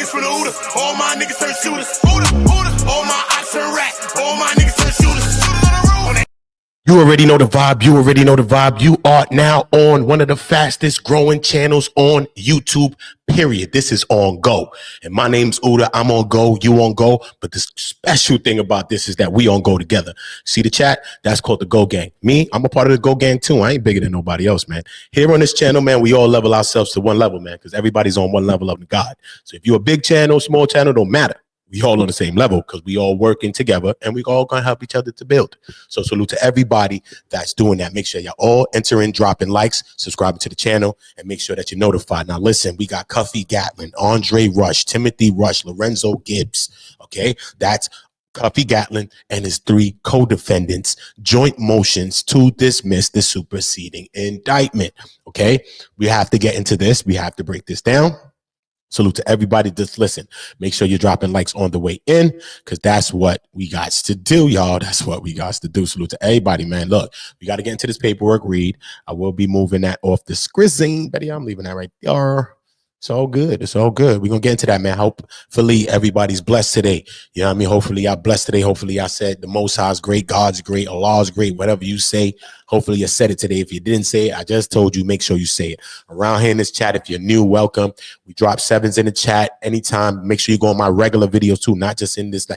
niggas from the Uda. All my niggas turn shooters. All my ops turn rat. All my niggas turn shooters. You already know the vibe. You already know the vibe. You are now on one of the fastest growing channels on YouTube, period. This is On Go. And my name's Uda. I'm on Go. You on Go. But the special thing about this is that we on Go together. See the chat? That's called the Go Gang. Me, I'm a part of the Go Gang too. I ain't bigger than nobody else, man. Here on this channel, man, we all level ourselves to one level, man, because everybody's on one level of God. So if you're a big channel, small channel, don't matter. We all on the same level because we all working together and we all gonna help each other to build. So salute to everybody that's doing that. Make sure y'all all entering, dropping likes, subscribing to the channel, and make sure that you're notified. Now listen, we got Cuffy Gatling, Andre Rush, Timothy Rush, Lorenzo Gibbs. Okay, that's Cuffy Gatling and his 3 co-defendants, joint motions to dismiss the superseding indictment. Okay, we have to get into this. We have to break this down. Salute to everybody. Just listen. Make sure you're dropping likes on the way in because that's what we got to do, y'all. That's what we got to do. Salute to everybody, man. Look, we got to get into this paperwork read. I will be moving that off the screen. Betty, I'm leaving that right there. It's all good. It's all good. We're going to get into that, man. Hopefully everybody's blessed today. You know what I mean? Hopefully y'all blessed today. Hopefully y'all said the Most High is great, God's great, Allah's great, whatever you say. Hopefully you said it today. If you didn't say it, I just told you, make sure you say it. Around here in this chat, if you're new, welcome. We drop 7s in the chat anytime. Make sure you go on my regular videos too, not just in this.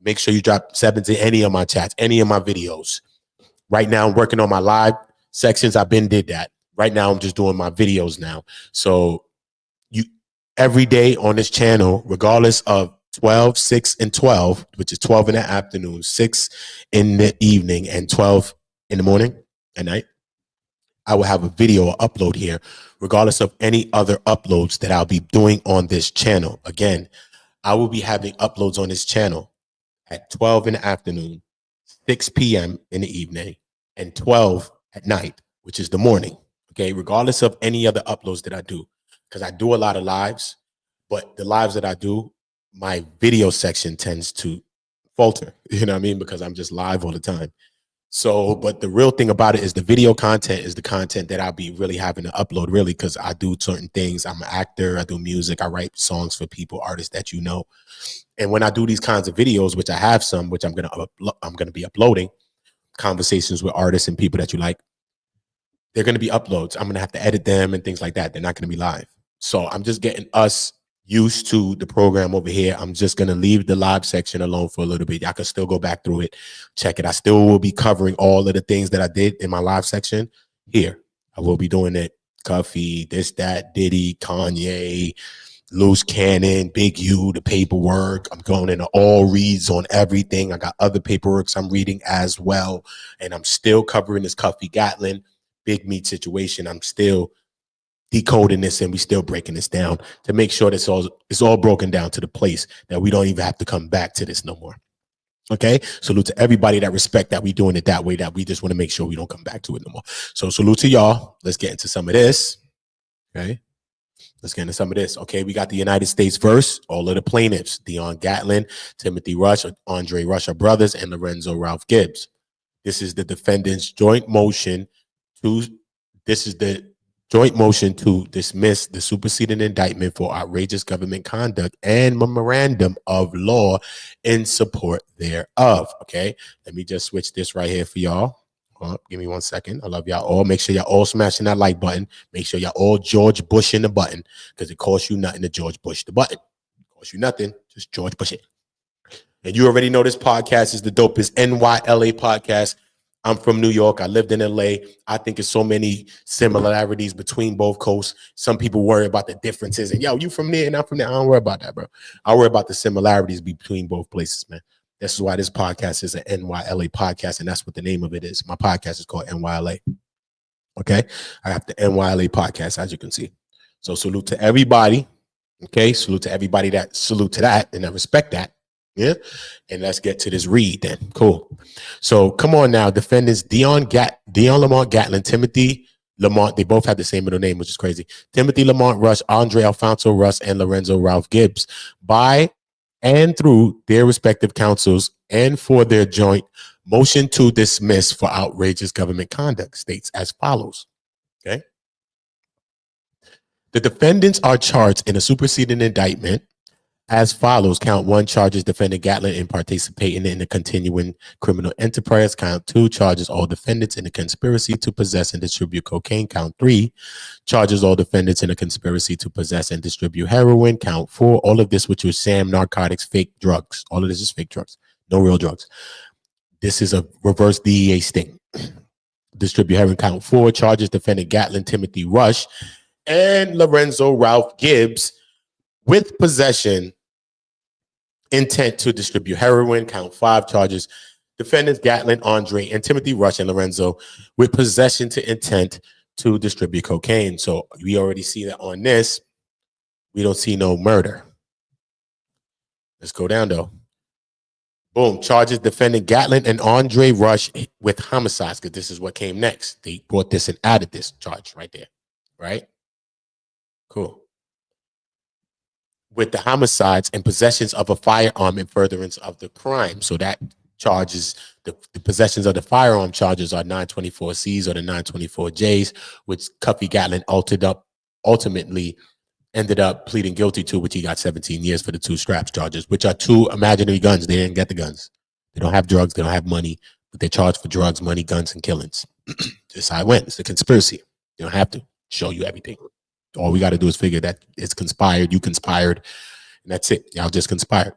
Make sure you drop 7s in any of my chats, any of my videos. Right now, I'm working on my live sections. I've been did that. Right now, I'm just doing my videos now. So every day on this channel, regardless of 12, 6, and 12, which is 12 in the afternoon, 6 in the evening, and 12 in the morning at night, I will have a video upload here, regardless of any other uploads that I'll be doing on this channel. Again, I will be having uploads on this channel at 12 in the afternoon, 6 p.m. in the evening, and 12 at night, which is the morning. Okay, regardless of any other uploads that I do. Because I do a lot of lives, but the lives that I do, my video section tends to falter, you know what I mean? Because I'm just live all the time. So, but the real thing about it is the video content is the content that I'll be really having to upload, really, because I do certain things. I'm an actor, I do music, I write songs for people, artists that you know. And when I do these kinds of videos, which I have some, which I'm gonna be uploading, conversations with artists and people that you like, they're gonna be uploads. I'm gonna have to edit them and things like that. They're not gonna be live. So I'm just getting us used to the program over here. I'm just going to leave the live section alone for a little bit. I can still go back through it, check it. I still will be covering all of the things that I did in my live section here. I will be doing it. Cuffy, this, that, Diddy, Kanye, Loose Cannon, Big U, the paperwork. I'm going into all reads on everything. I got other paperworks I'm reading as well. And I'm still covering this Cuffy Gatling, Big Meech situation. I'm still decoding this and we still breaking this down to make sure that it's all broken down to the place that we don't even have to come back to this no more. Okay, salute to everybody that respect that we doing it that way, that we just want to make sure we don't come back to it no more. So salute to y'all. Let's get into some of this. Okay, let's get into some of this. Okay, we got the United States verse, all of the plaintiffs, Dion Gatlin, Timothy Rush, Andre Rush are brothers, and Lorenzo Ralph Gibbs. This is the defendant's joint motion to dismiss the superseding indictment for outrageous government conduct and memorandum of law in support thereof. Okay, let me just switch this right here for y'all. Give me 1 second. I love y'all all. Make sure y'all all smashing that like button. Make sure y'all all George Bush in the button because it costs you nothing to George Bush the button. It costs you nothing. Just George Bush it. And you already know this podcast is the dopest NYLA podcast. I'm from New York. I lived in LA. I think there's so many similarities between both coasts. Some people worry about the differences. And yo, you from there and I'm from there. I don't worry about that, bro. I worry about the similarities between both places, man. This is why this podcast is an NYLA podcast, and that's what the name of it is. My podcast is called NYLA. Okay? I have the NYLA podcast, as you can see. So salute to everybody. Okay? Salute to everybody that salute to that and I respect that. Yeah, and let's get to this read then. Cool. So come on now, defendants Dion Lamont Gatlin, Timothy Lamont. They both have the same middle name, which is crazy. Timothy Lamont Rush, Andre Alfonso Rush, and Lorenzo Ralph Gibbs, by and through their respective counsels, and for their joint motion to dismiss for outrageous government conduct, states as follows. Okay. The defendants are charged in a superseding indictment as follows. Count 1 charges defendant Gatlin in participating in the continuing criminal enterprise. Count 2 charges all defendants in the conspiracy to possess and distribute cocaine. Count 3 charges all defendants in a conspiracy to possess and distribute heroin. Count 4, all of this which was sham, narcotics, fake drugs. All of this is fake drugs, no real drugs. This is a reverse DEA sting. Distribute heroin. Count 4 charges defendant Gatlin, Timothy Rush, and Lorenzo Ralph Gibbs with possession intent to distribute heroin. Count 5 charges defendants Gatlin, Andre, and Timothy Rush and Lorenzo with possession to intent to distribute cocaine. So we already see that on this. We don't see no murder. Let's go down though. Boom. Charges defendant Gatlin and Andre Rush with homicides, because this is what came next. They brought this and added this charge right there. Right? Cool. With the homicides and possessions of a firearm in furtherance of the crime. So that charges, the possessions of the firearm charges are 924Cs or the 924Js, which Cuffy Gatling ultimately ended up pleading guilty to, which he got 17 years for the 2 straps charges, which are 2 imaginary guns. They didn't get the guns. They don't have drugs. They don't have money, but they're charged for drugs, money, guns, and killings. That's how it went. It's a conspiracy. You don't have to show you everything. All we got to do is figure that it's conspired. You conspired, and that's it. Y'all just conspired.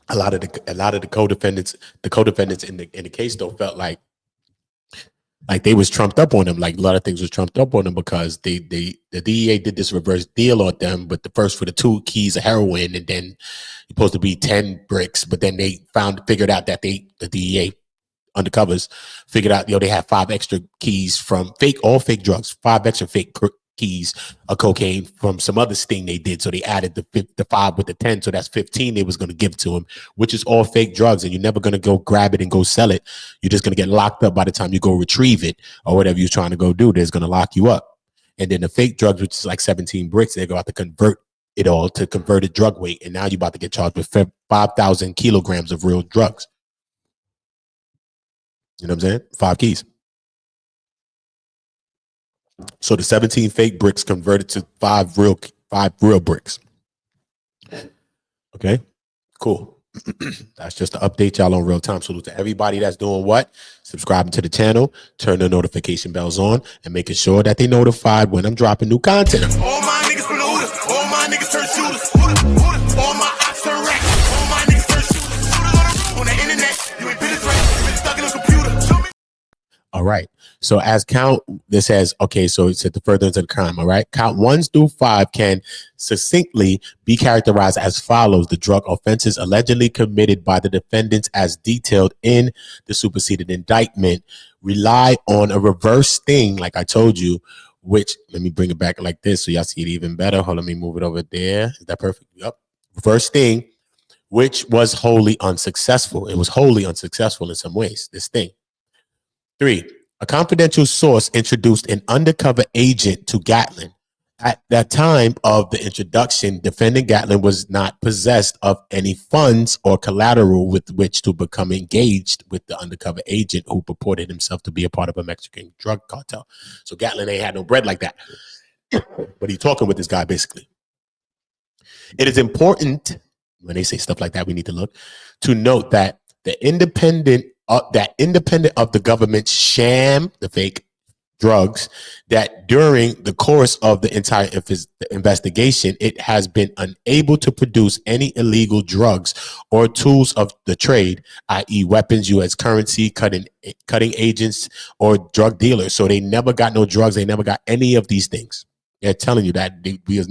A lot of the co-defendants in the case though felt like they was trumped up on them. Like a lot of things was trumped up on them because the DEA did this reverse deal on them, but the first for the 2 keys of heroin, and then supposed to be 10 bricks, but then they figured out that the DEA undercovers figured out, they had 5 extra keys from all fake drugs, 5 extra fake keys of cocaine from some other sting they did. So they added the 5 with the 10. So that's 15 they was going to give to him, which is all fake drugs. And you're never going to go grab it and go sell it. You're just going to get locked up by the time you go retrieve it or whatever you're trying to go do. There's going to lock you up. And then the fake drugs, which is like 17 bricks, they go out to convert it all to converted drug weight. And now you're about to get charged with 5,000 kilograms of real drugs. You know what I'm saying? 5 keys. So the 17 fake bricks converted to 5 real bricks. Okay, cool. That's just to update y'all on real time. Salute to everybody that's doing what? Subscribing to the channel, turn the notification bells on, and making sure that they notified when I'm dropping new content. All my niggas from the Hooters, all my niggas turn shooters. All my ops turn racks, all my niggas turn shooters. On the internet, you ain't been a threat, you been stuck in a computer. All right. So as count, this says, okay, so it's at the furtherance of the crime. All right. Count 1 through 5 can succinctly be characterized as follows. The drug offenses allegedly committed by the defendants as detailed in the superseded indictment rely on a reverse sting, like I told you, which, let me bring it back like this so y'all see it even better. Hold on, let me move it over there. Is that perfect? Yep. Reverse sting, which was wholly unsuccessful. It was wholly unsuccessful in some ways, this thing. 3, a confidential source introduced an undercover agent to Gatlin. At that time of the introduction, defendant Gatlin was not possessed of any funds or collateral with which to become engaged with the undercover agent who purported himself to be a part of a Mexican drug cartel. So Gatlin ain't had no bread like that. But he's talking with this guy, basically. It is important, when they say stuff like that, we need to look, to note that independent of the government's sham, the fake drugs, that during the course of the entire investigation, it has been unable to produce any illegal drugs or tools of the trade, i.e. weapons, U.S. currency, cutting agents, or drug dealers. So they never got no drugs. They never got any of these things. They're telling you that we was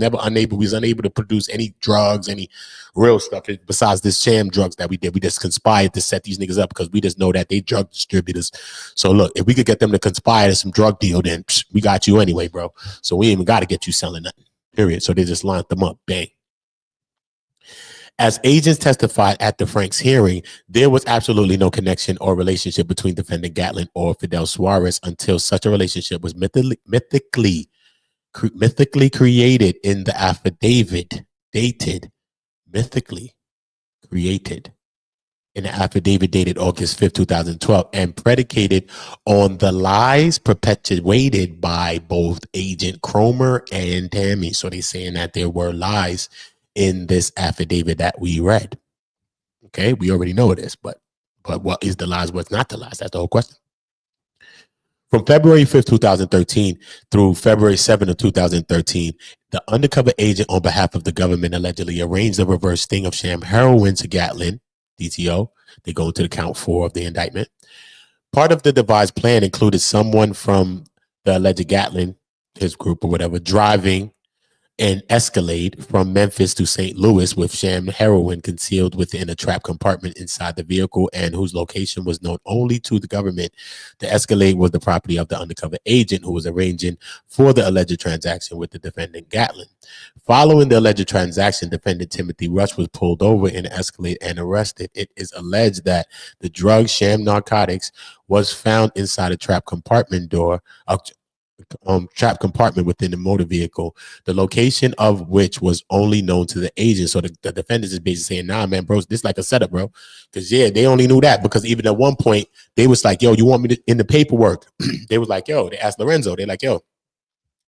unable to produce any drugs, any real stuff besides this sham drugs that we did. We just conspired to set these niggas up because we just know that they drug distributors. So look, if we could get them to conspire to some drug deal, then we got you anyway, bro. So we ain't even got to get you selling nothing, period. So they just lined them up, bang. As agents testified at the Franks hearing, there was absolutely no connection or relationship between defendant Gatlin or Fidel Suarez until such a relationship was mythically created in the affidavit dated mythically created in an affidavit dated August 5th, 2012, and predicated on the lies perpetuated by both Agent Croma and Tammy. So they're saying that there were lies in this affidavit that we read. Okay, we already know this, but what is the lies, what's not the lies? That's the whole question. From February 5th, 2013 through February 7th of 2013, the undercover agent on behalf of the government allegedly arranged a reverse sting of sham heroin to Gatlin, DTO. They go into the count 4 of the indictment. Part of the devised plan included someone from the alleged Gatlin, his group or whatever, driving an Escalade from Memphis to St. Louis with sham heroin concealed within a trap compartment inside the vehicle and whose location was known only to the government. The Escalade was the property of the undercover agent who was arranging for the alleged transaction with the defendant Gatlin. Following the alleged transaction, defendant Timothy Rush was pulled over in an Escalade and arrested. It is alleged that the drug sham narcotics was found inside a trap compartment trap compartment within the motor vehicle, the location of which was only known to the agent. So the defendant is basically saying, nah, man, bro, this is like a setup, bro. Because, yeah, they only knew that because even at one point, they was like, yo, you want me to, in the paperwork, they was like, yo, they asked Lorenzo, they're like, yo,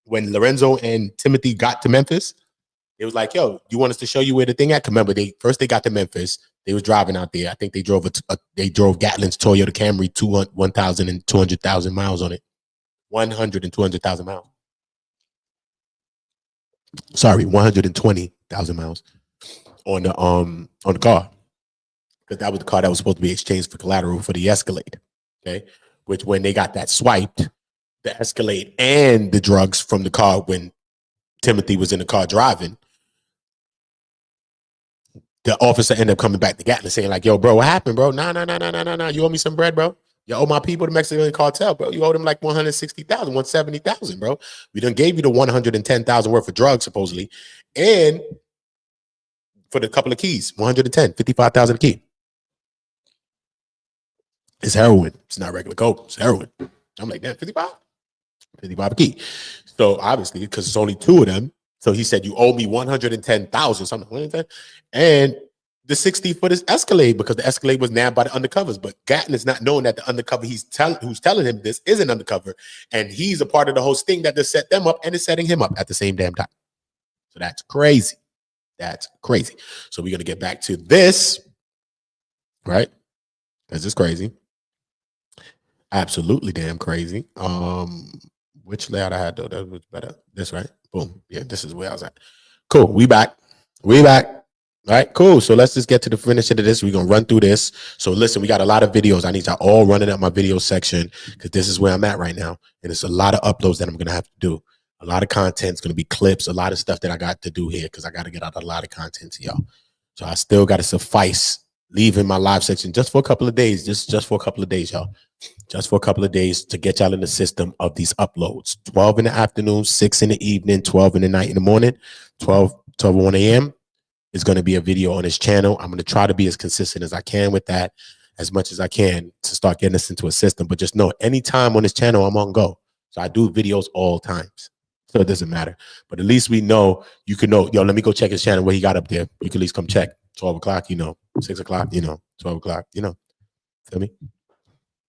when Lorenzo and Timothy got to Memphis, it was like, yo, you want us to show you where the thing at? Remember, they got to Memphis. They was driving out there. I think they drove Gatlin's Toyota Camry 1,000 and 200,000 miles on it. 100 and 200,000 miles. Sorry, 120,000 miles on the car, because that was the car that was supposed to be exchanged for collateral for the Escalade. Okay, which when they got that swiped, the Escalade and the drugs from the car when Timothy was in the car driving, the officer ended up coming back to Gatlin saying like, yo, bro, what happened, bro? Nah. You owe me some bread, bro. You owe my people the Mexican cartel, bro. You owe them like 160,000, 170,000, bro. We done gave you the 110,000 worth of drugs, supposedly. And for the couple of keys, 110, 55,000 a key. It's heroin. It's not regular coke. It's heroin. I'm like, damn, 55? 55 a key. So obviously, because it's only 2 of them. So he said, you owe me 110,000, something, 110, and the 60 for this Escalade, because the Escalade was nabbed by the undercovers. But Gatlin is not knowing that the undercover who's telling him this is an undercover, and he's a part of the whole sting that just set them up and is setting him up at the same damn time. So that's crazy. That's crazy. So we're gonna get back to this, right? Because it's crazy. Absolutely damn crazy. Which layout I had though? That was better. This, right? Boom. Yeah, this is where I was at. Cool. We back. All right, cool. So let's just get to the finish of this. We're going to run through this. So listen, we got a lot of videos. I need y'all all running up my video section because this is where I'm at right now. And it's a lot of uploads that I'm going to have to do. A lot of content. It's going to be clips, a lot of stuff that I got to do here because I got to get out a lot of content to y'all. So I still got to suffice leaving my live section just for a couple of days. Just for a couple of days, y'all. Just for a couple of days to get y'all in the system of these uploads. 12 in the afternoon, 6 in the evening, 12 in the night, in the morning, 12 1 a.m. is going to be a video on his channel. I'm going to try to be as consistent as I can with that, as much as I can to start getting us into a system. But just know, anytime on this channel, I'm on go. So I do videos all times. So it doesn't matter. But at least we know, you can know, yo, let me go check his channel, what he got up there. You can at least come check. 12 o'clock, 6 o'clock, 12 o'clock, feel me?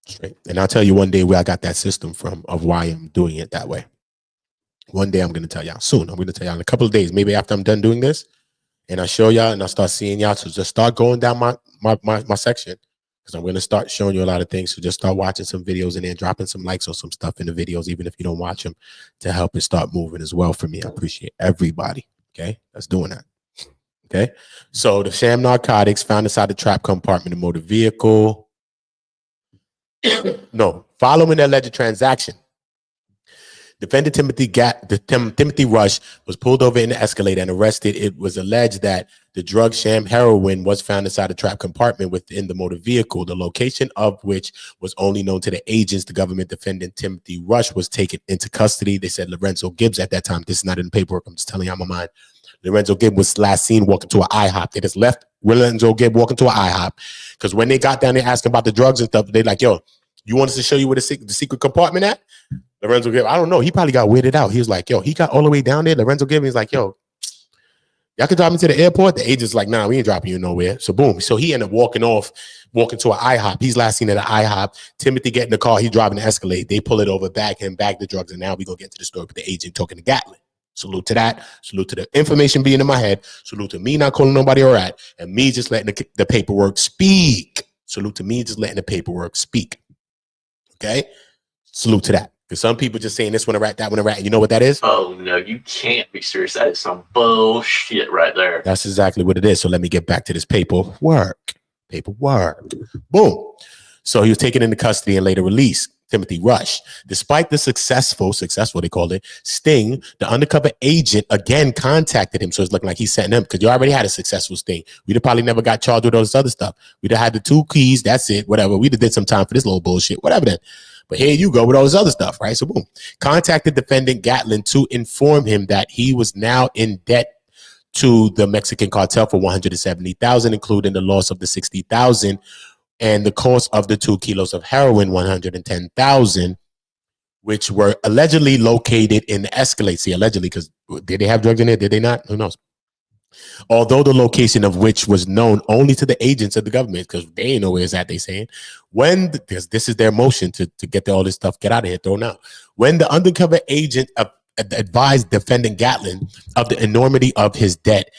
Straight. And I'll tell you one day where I got that system from of why I'm doing it that way. One day I'm going to tell y'all soon. I'm going to tell y'all in a couple of days, maybe after I'm done doing this, and I show y'all and I start seeing y'all. So just start going down my section, because I'm going to start showing you a lot of things. So just start watching some videos and then dropping some likes on some stuff in the videos, even if you don't watch them, to help it start moving as well for me. I appreciate everybody. Okay, that's doing that. Okay, so the sham narcotics found inside the trap compartment of the motor vehicle. No, following the alleged transaction, defendant Timothy Rush was pulled over in the Escalade and arrested. It was alleged that the drug sham heroin was found inside a trap compartment within the motor vehicle, the location of which was only known to the agents. The government defendant Timothy Rush was taken into custody. They said Lorenzo Gibbs at that time. This is not in the paperwork. I'm just telling you out my mind. Lorenzo Gibbs was last seen walking to an IHOP. They just left Lorenzo Gibbs walking to an IHOP, because when they got down there asking about the drugs and stuff, they're like, yo, you want us to show you where the secret compartment at? Lorenzo Gibbs, I don't know. He probably got weirded out. He was like, yo, he got all the way down there. Lorenzo Gibbs is like, yo, Y'all can drop me to the airport. The agent's like, nah, we ain't dropping you nowhere. So boom. So he ended up walking to an IHOP. He's last seen at an IHOP. Timothy get in the car. He's driving the Escalade. They pull it over, bag the drugs. And now we going to get to the story with the agent talking to Gatlin. Salute to that. Salute to the information being in my head. Salute to me not calling nobody a rat. And me just letting the paperwork speak. Salute to me just letting the paperwork speak. Okay? Salute to that. Because some people just saying this one a rat, that one a rat. And you know what that is? Oh, no, you can't be serious. That is some bullshit right there. That's exactly what it is. So let me get back to this paperwork. Boom. So he was taken into custody and later released. Timothy Rush. Despite the successful, they called it, sting, the undercover agent again contacted him. So it's looking like he's setting him because you already had a successful sting. We'd have probably never got charged with all this other stuff. We'd have had the 2 keys. That's it. Whatever. We'd have did some time for this little bullshit. Whatever then. But here you go with all this other stuff, right? So boom. Contacted defendant Gatlin to inform him that he was now in debt to the Mexican cartel for $170,000, including the loss of the $60,000 and the cost of the 2 kilos of heroin, $110,000, which were allegedly located in the Escalade. See, allegedly, because did they have drugs in there? Did they not? Who knows? Although the location of which was known only to the agents of the government, because they ain't know where it's at, they saying. Because this is their motion to get all this stuff, get out of here, thrown out. When the undercover agent advised defendant Gatlin of the enormity of his debt,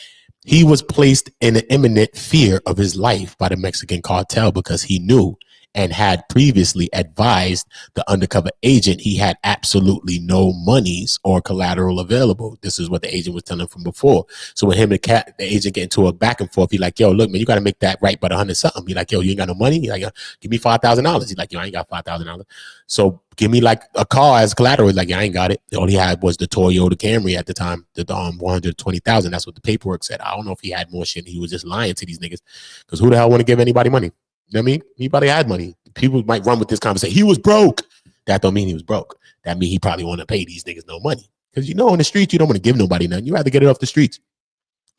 he was placed in an imminent fear of his life by the Mexican cartel because he knew and had previously advised the undercover agent he had absolutely no monies or collateral available. This is what the agent was telling him from before. So when him and the agent get into a back and forth, he like, yo, look, man, you got to make that right by the 100 something. He like, yo, you ain't got no money? He like, give me $5,000. He's like, yo, I ain't got $5,000. So give me like a car as collateral. He's like, yeah, I ain't got it. All he had was the Toyota Camry at the time, the $120,000. That's what the paperwork said. I don't know if he had more shit. He was just lying to these niggas because who the hell want to give anybody money? You know what I mean? He probably had money. People might run with this conversation. He was broke. That don't mean he was broke. That mean he probably want to pay these niggas no money. Because you know, in the streets, you don't want to give nobody nothing. You rather get it off the streets.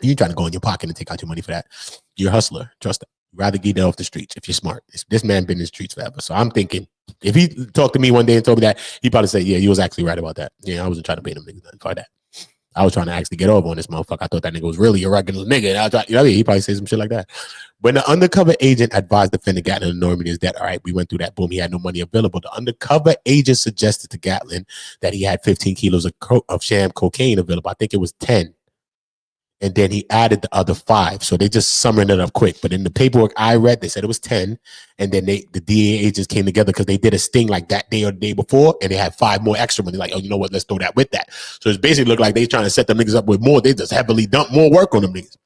You ain't trying to go in your pocket and take out your money for that. You're a hustler. Trust that. You rather get it off the streets if you're smart. This man been in the streets forever. So I'm thinking, if he talked to me one day and told me that, he'd probably say, yeah, you was actually right about that. Yeah, I wasn't trying to pay them niggas nothing for that. I was trying to actually get over on this motherfucker. I thought that nigga was really a regular nigga. You know what I mean? He probably say some shit like that. When the undercover agent advised defendant Gatlin enormity is that, all right, we went through that. Boom, he had no money available. The undercover agent suggested to Gatlin that he had 15 kilos of sham cocaine available. I think it was 10. And then he added the other 5. So they just summoned it up quick. But in the paperwork I read, they said it was 10. And then the DEA agents came together because they did a sting like that day or the day before. And they had 5 more extra money. Like, oh, you know what? Let's throw that with that. So it's basically looked like they trying to set them niggas up with more. They just heavily dump more work on them niggas.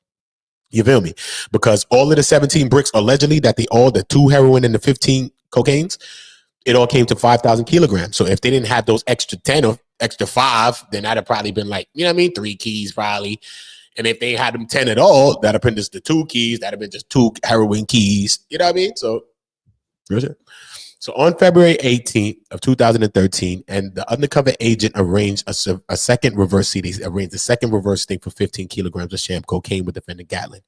You feel me? Because all of the 17 bricks allegedly that the 2 heroin and the 15 cocaines, it all came to 5,000 kilograms. So if they didn't have those extra 10 or extra 5, then that'd have probably been like, you know what I mean? 3 keys probably. And if they had them 10 at all, that'd have been just the 2 keys. That'd have been just 2 heroin keys. You know what I mean? So, so on February 18th of 2013, and the undercover agent arranged a second reverse CD. Arranged the second reverse sting for 15 kilograms of sham cocaine with defendant Gatlin.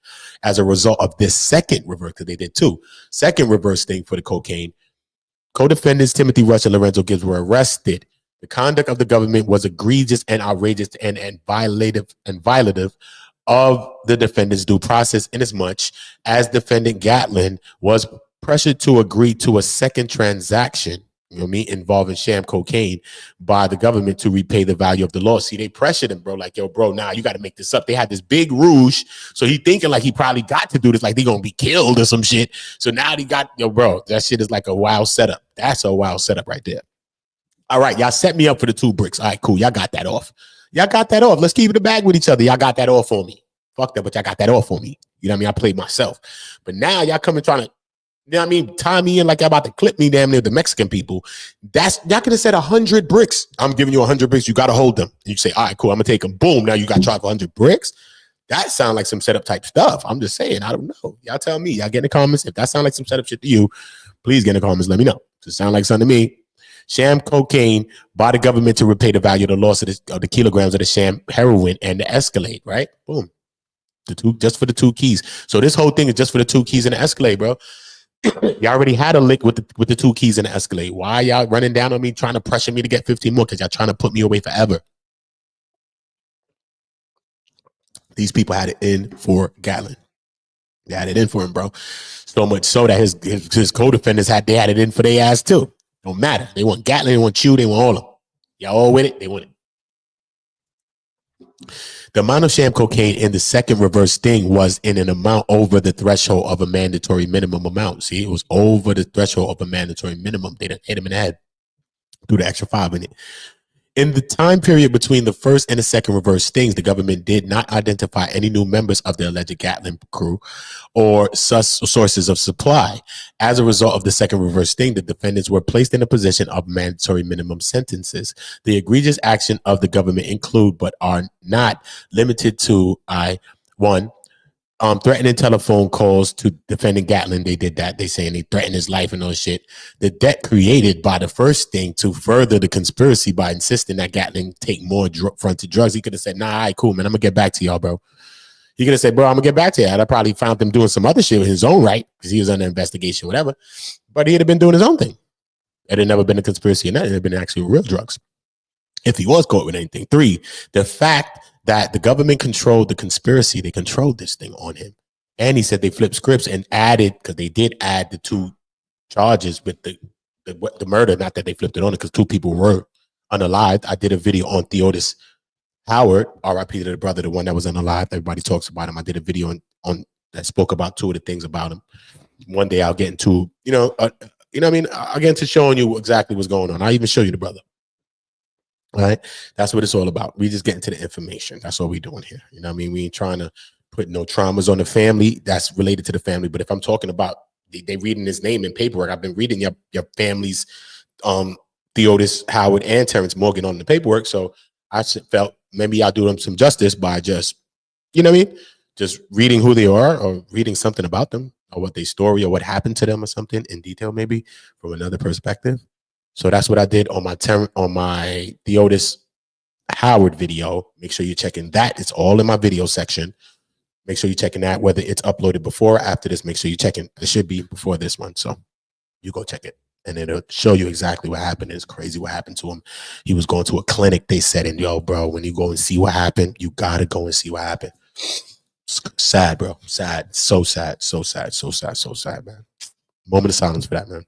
As a result of this second reverse, because they did 2, second reverse sting for the cocaine, co-defendants Timothy Rush and Lorenzo Gibbs were arrested. The conduct of the government was egregious and outrageous and violative of the defendant's due process, inasmuch as defendant Gatlin was pressured to agree to a second transaction, you know what I mean, involving sham cocaine by the government to repay the value of the loss. See, they pressured him, bro, like, yo, bro, now you got to make this up. They had this big rouge, so he thinking like he probably got to do this, like they gonna be killed or some shit. So now he got, yo, bro, that shit is like a wild setup. That's a wild setup right there. All right, y'all set me up for the 2 bricks. All right, cool. Y'all got that off. Let's keep it a bag with each other. Y'all got that off for me. Fuck that, but y'all got that off for me. You know what I mean? I played myself. But now y'all coming trying to, you know what I mean, tie me in like y'all about to clip me damn near the Mexican people. Y'all could have said 100 bricks. I'm giving you 100 bricks. You got to hold them. And you say, all right, cool. I'm going to take them. Boom. Now you got tried for 100 bricks. That sounds like some setup type stuff. I'm just saying. I don't know. Y'all tell me. Y'all get in the comments. If that sounds like some setup shit to you, please get in the comments. Let me know. Does it sound like something to me? Sham cocaine by the government to repay the value of the loss of the kilograms of the sham heroin and the Escalade, right? Boom. Just for the 2 keys. So this whole thing is just for the 2 keys and the Escalade, bro. Y'all already had a lick with the 2 keys and the Escalade. Why y'all running down on me, trying to pressure me to get 15 more? Because y'all trying to put me away forever. These people had it in for Gatlin. They had it in for him, bro. So much so that his co-defendants had it in for their ass too. Don't matter. They want Gatlin, they want you, they want all of them. Y'all all with it? They want it. The amount of sham cocaine in the second reverse sting was in an amount over the threshold of a mandatory minimum amount. See, it was over the threshold of a mandatory minimum. They done hit him in the head. Threw the extra 5 in it. In the time period between the first and the second reverse stings, the government did not identify any new members of the alleged Gatlin crew or sources of supply. As a result of the second reverse sting, the defendants were placed in a position of mandatory minimum sentences. The egregious action of the government include, but are not limited to, one, threatening telephone calls to defendant Gatlin. They did that. They saying they threatened his life and all shit. The debt created by the first thing to further the conspiracy by insisting that Gatlin take more fronted drugs. He could have said, nah, all right, cool, man. I'm going to get back to y'all, bro. He could have said, bro, I'm going to get back to you. I'd probably found him doing some other shit in his own right because he was under investigation, whatever. But he'd have been doing his own thing. It had never been a conspiracy or nothing. It had been actually real drugs. If he was caught with anything. 3, the fact that the government controlled the conspiracy, they controlled this thing on him. And he said they flipped scripts and added, because they did add the 2 charges with the murder, not that they flipped it on it, because 2 people were unalived. I did a video on Theodis Howard, RIP to the brother, the one that was unalived. Everybody talks about him. I did a video on that spoke about 2 of the things about him. One day I'll get into, what I mean? I'll get into showing you exactly what's going on. I'll even show you the brother. All right, that's what it's all about. We just get into the information. That's all we doing here. You know what I mean? We ain't trying to put no traumas on the family that's related to the family. But if I'm talking about they reading his name in paperwork, I've been reading your family's Theodis Howard and Terrence Morgan on the paperwork. So I felt maybe I'll do them some justice by just, just reading who they are or reading something about them or what their story or what happened to them or something in detail, maybe from another perspective. So that's what I did on my Theodis Howard video. Make sure you're checking that. It's all in my video section. Make sure you're checking that, whether it's uploaded before or after this. Make sure you're checking. It should be before this one. So you go check it. And it'll show you exactly what happened. It's crazy what happened to him. He was going to a clinic. They said, and yo, bro, when you go and see what happened, you got to go and see what happened. It's sad, bro. Sad. So sad. So sad. So sad. So sad, man. Moment of silence for that, man.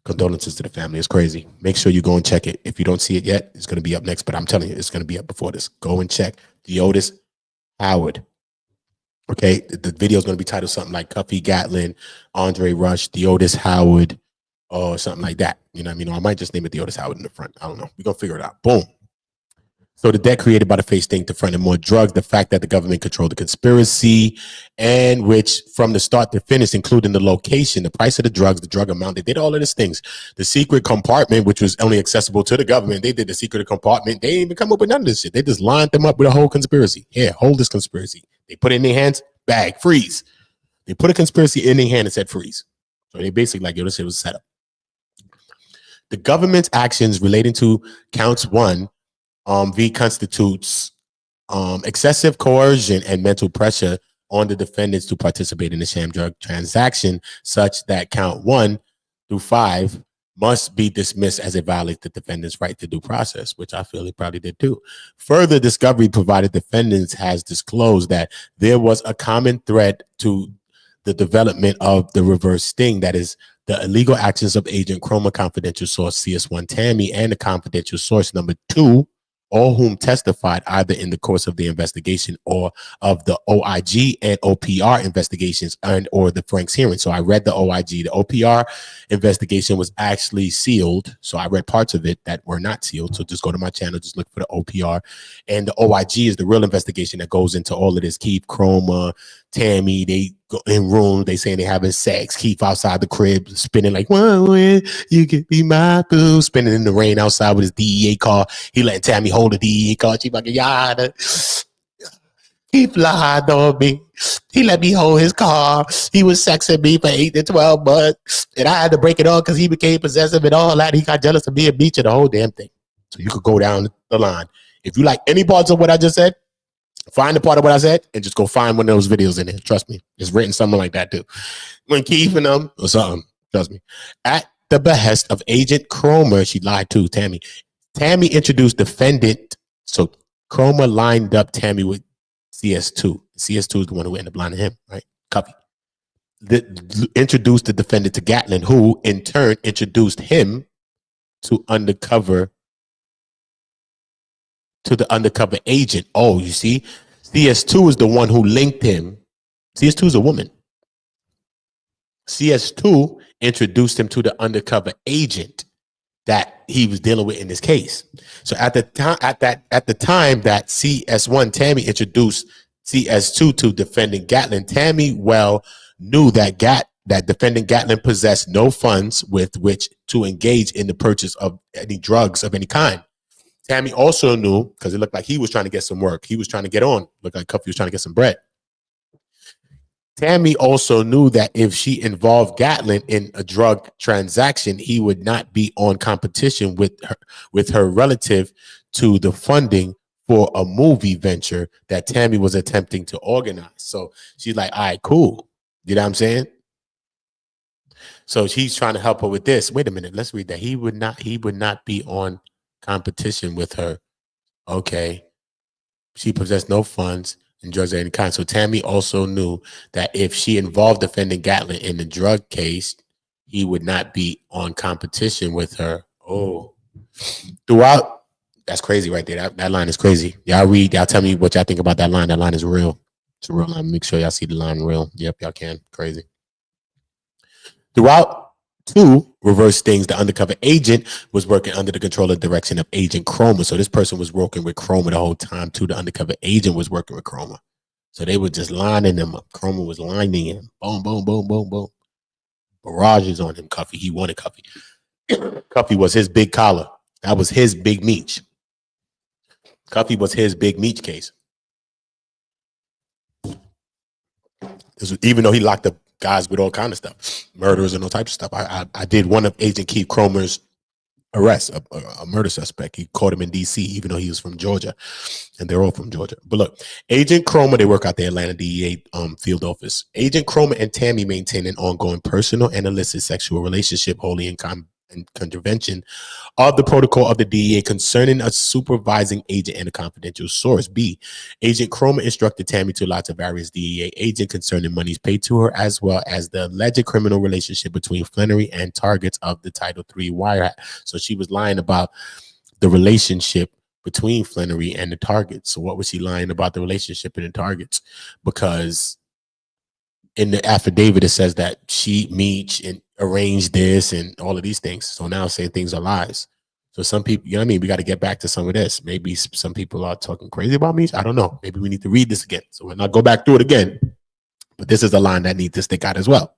Condolences to the family. It's crazy. Make sure you go and check it. If you don't see it yet, it's going to be up next. But I'm telling you, it's going to be up before this. Go and check Theodis Howard. Okay, the video is going to be titled something like Cuffy Gatling, Andre Rush, Theodis Howard, or something like that. You know what I mean? Or I might just name it Theodis Howard in the front. I don't know. We're going to figure it out. Boom. So the debt created by the face thing to front and more drugs, the fact that the government controlled the conspiracy, and which from the start to finish, including the location, the price of the drugs, the drug amount, they did all of these things. The secret compartment, which was only accessible to the government, they did the secret compartment. They didn't even come up with none of this shit. They just lined them up with a whole conspiracy. Here, hold this conspiracy. They put it in their hands, bag, freeze. They put a conspiracy in their hand and said freeze. So they basically like, yo, this shit was set up. The government's actions relating to counts 1 v constitutes excessive coercion and mental pressure on the defendants to participate in the sham drug transaction, such that count 1 through 5 must be dismissed as it violates the defendant's right to due process, which I feel it probably did too. Further discovery provided defendants has disclosed that there was a common thread to the development of the reverse sting, that is the illegal actions of Agent Croma, confidential source CS1 Tammy, and the confidential source number 2, all whom testified either in the course of the investigation or of the OIG and OPR investigations and or the Frank's hearing. So I read the OIG. The OPR investigation was actually sealed. So I read parts of it that were not sealed. So just go to my channel, just look for the OPR. And the OIG is the real investigation that goes into all of this. Keith Croma, Tammy, they go in room, they saying they having sex. Keith outside the crib, spinning like, whoa, you can be my boo, spinning in the rain outside with his DEA car. He letting Tammy hold the DEA car. She fucking yada. Keith lied on me. He let me hold his car. He was sexing me for 8 to 12 months. And I had to break it off because he became possessive and all that. He got jealous of me and Meech and the whole damn thing. So you could go down the line. If you like any parts of what I just said, find the part of what I said and just go find one of those videos in there. Trust me. It's written something like that too. When Keith and them or something, trust me. At the behest of Agent Croma, she lied too, Tammy. Tammy introduced defendant So Croma lined up Tammy with CS2. CS2 is the one who ended up lining him, right? Cuffy. Introduced the defendant to Gatlin, who in turn introduced him to the undercover agent. Oh, you see, CS2 is the one who linked him. CS2 is a woman. CS2 introduced him to the undercover agent that he was dealing with in this case. So at the time that CS1 Tammy introduced CS2 to defendant Gatlin, Tammy well knew that defendant Gatlin possessed no funds with which to engage in the purchase of any drugs of any kind. Tammy also knew, because it looked like he was trying to get some work. He was trying to get on. Looked like Cuffy was trying to get some bread. Tammy also knew that if she involved Gatlin in a drug transaction, he would not be on competition with her relative to the funding for a movie venture that Tammy was attempting to organize. So she's like, all right, cool. You know what I'm saying? So she's trying to help her with this. Wait a minute. Let's read that. He would not be on competition with her. Okay. She possessed no funds in drugs of any kind. So Tammy also knew that if she involved defendant Gatlin in the drug case, he would not be on competition with her. Oh. Throughout, that's crazy right there. That line is crazy. Y'all read, y'all tell me what y'all think about that line. That line is real. It's a real line. Make sure y'all see the line real. Yep, y'all can. Crazy. Throughout two reverse stings, the undercover agent was working under the control and direction of Agent Croma. So this person was working with Croma the whole time too. The undercover agent was working with Croma. So they were just lining him up. Croma was lining him. Boom, boom, boom, boom, boom. Barrages on him, Cuffy. He wanted Cuffy. Cuffy was his big collar. That was his big Meech. Cuffy was his big Meech case. Even though he locked up guys with all kind of stuff, murderers and all types of stuff. I did one of Agent Keith Cromer's arrests, a murder suspect. He caught him in D.C., even though he was from Georgia, and they're all from Georgia. But look, Agent Croma, they work out the Atlanta DEA field office. Agent Croma and Tammy maintain an ongoing personal and illicit sexual relationship, wholly in contravention of the protocol of the DEA concerning a supervising agent and a confidential source. B, Agent Croma instructed Tammy to lie to various DEA agents concerning monies paid to her, as well as the alleged criminal relationship between Flannery and targets of the Title III wire. So she was lying about the relationship between Flannery and the targets. So what was she lying about the relationship and the targets? Because in the affidavit, it says that she, Meech, and arranged this and all of these things. So now saying things are lies. So some people, you know what I mean? We got to get back to some of this. Maybe some people are talking crazy about Meech. I don't know. Maybe we need to read this again. So we'll not go back through it again. But this is a line that needs to stick out as well.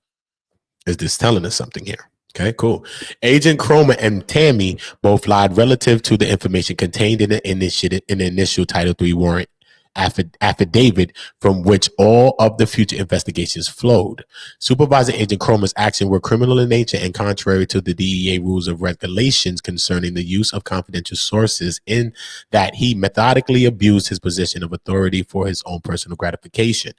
Is this telling us something here? Okay, cool. Agent Croma and Tammy both lied relative to the information contained in the initial Title III warrant affidavit from which all of the future investigations flowed. Supervisor Agent Croma's actions were criminal in nature and contrary to the DEA rules of regulations concerning the use of confidential sources, in that he methodically abused his position of authority for his own personal gratification.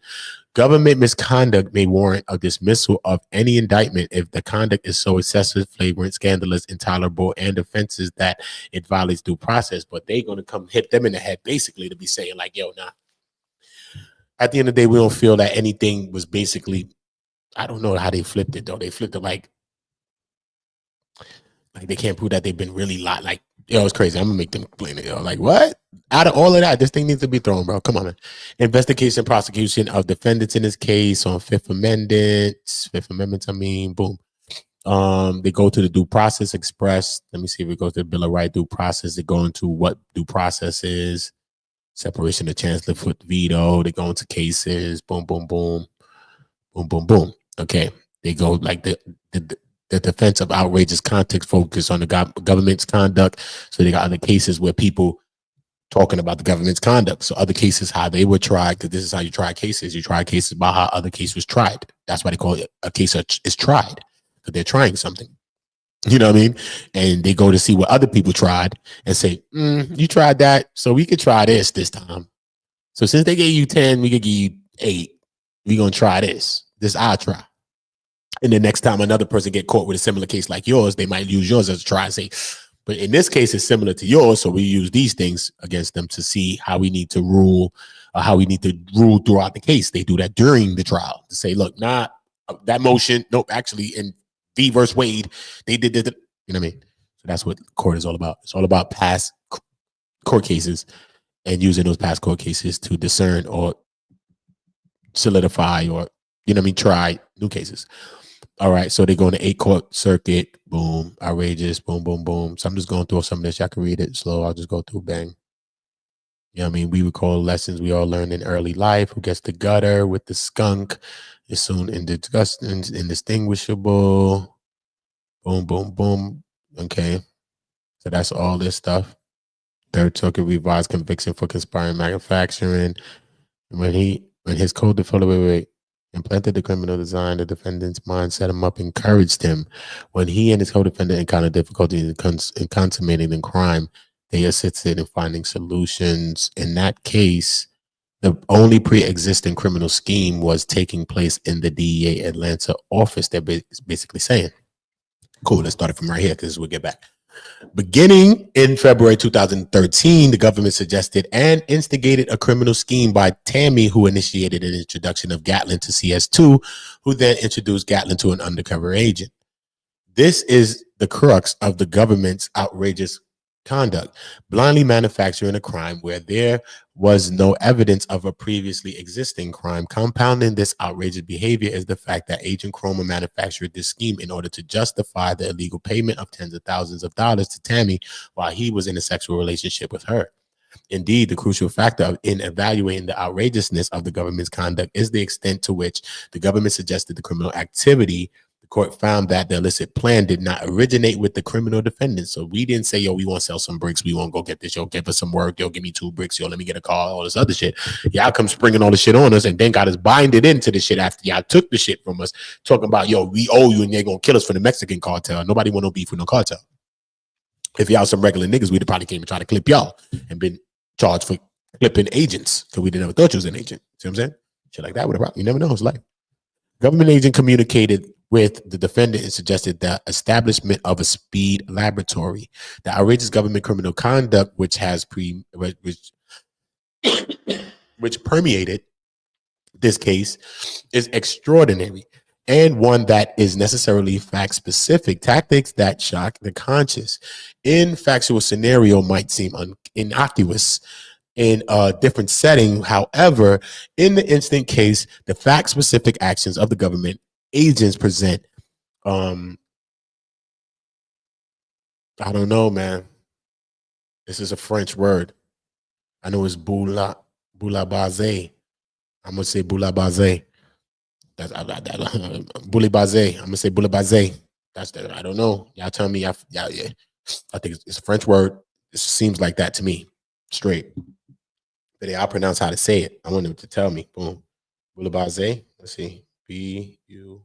Government misconduct may warrant a dismissal of any indictment if the conduct is so excessive, flagrant, scandalous, intolerable, and offenses that it violates due process. But they're going to come hit them in the head basically to be saying like, yo, nah. At the end of the day, we don't feel that anything was basically, I don't know how they flipped it though. They flipped it like they can't prove that they've been really like, yo, it's crazy. I'm gonna make them explain it. Yo, like what? Out of all of that, this thing needs to be thrown, bro. Come on, man. Investigation, prosecution of defendants in this case on Fifth Amendment. I mean, boom. They go to the due process express. Let me see if it goes to the Bill of Rights due process. They go into what due process is. Separation of chancellor foot veto. They go into cases. Boom, boom, boom, boom, boom, boom. Okay, they go like the defense of outrageous context focus on the government's conduct. So they got other cases where people talking about the government's conduct. So other cases, how they were tried, because this is how you try cases. You try cases about how other case was tried. That's why they call it a case is tried, because they're trying something. You know what I mean? And they go to see what other people tried and say, you tried that, so we could try this time. So since they gave you 10, we could give you 8. We're going to try this. This I'll try. And the next time another person get caught with a similar case like yours, they might use yours as a try and say, But in this case, it's similar to yours. So we use these things against them to see how we need to rule, or how we need to rule throughout the case. They do that during the trial to say, look, not that motion. Nope, actually, in V versus Wade, they did. You know what I mean? So that's what court is all about. It's all about past court cases and using those past court cases to discern or solidify, or, you know what I mean, try new cases. All right, so they go in the 8-court circuit. Boom, outrageous. Boom, boom, boom. So I'm just going through some of this. Y'all can read it slow. I'll just go through. Bang. You know what I mean? We recall lessons we all learned in early life. Who gets the gutter with the skunk is soon indistinguishable. Boom, boom, boom. Okay, so that's all this stuff. Third Circuit revised conviction for conspiring manufacturing. When his co-defendant implanted the criminal design, the defendant's mind set him up, encouraged him. When he and his co-defendant encountered difficulty in consummating the crime, they assisted in finding solutions. In that case, the only pre-existing criminal scheme was taking place in the DEA Atlanta office. They're basically saying, cool, let's start it from right here because we'll get back. Beginning in February 2013, the government suggested and instigated a criminal scheme by Tammy, who initiated an introduction of Gatlin to CS2, who then introduced Gatlin to an undercover agent. This is the crux of the government's outrageous conduct, blindly manufacturing a crime where there was no evidence of a previously existing crime. Compounding this outrageous behavior is the fact that Agent Croma manufactured this scheme in order to justify the illegal payment of tens of thousands of dollars to Tammy while he was in a sexual relationship with her. Indeed, the crucial factor in evaluating the outrageousness of the government's conduct is the extent to which the government suggested the criminal activity. The court found that the illicit plan did not originate with the criminal defendant. So we didn't say, yo, we want to sell some bricks. We want to go get this. Yo, give us some work. Yo, give me 2 bricks. Yo, let me get a car. All this other shit. Y'all come springing all the shit on us and then got us binded into the shit after y'all took the shit from us, talking about, yo, we owe you and they're going to kill us for the Mexican cartel. Nobody want no beef with no cartel. If y'all some regular niggas, we'd have probably came and tried to clip y'all and been charged for clipping agents because we never thought you was an agent. See what I'm saying? Shit like that would have, you never know. It's like government agent communicated with the defendant and suggested the establishment of a speed laboratory. The outrageous government criminal conduct, which permeated this case, is extraordinary and one that is necessarily fact-specific. Tactics that shock the conscious in factual scenario might seem innocuous in a different setting. However, in the instant case, the fact-specific actions of the government agents present, I don't know, man. This is a French word. I know it's boulabase. I'm gonna say boulabase. That's boulabase. I'm gonna say boulabase. That's that. I don't know. Y'all tell me. Yeah. I think it's a French word. It seems like that to me. Straight. But I'll pronounce how to say it. I want them to tell me. Boom. Boulabase. Let's see. B-U-I.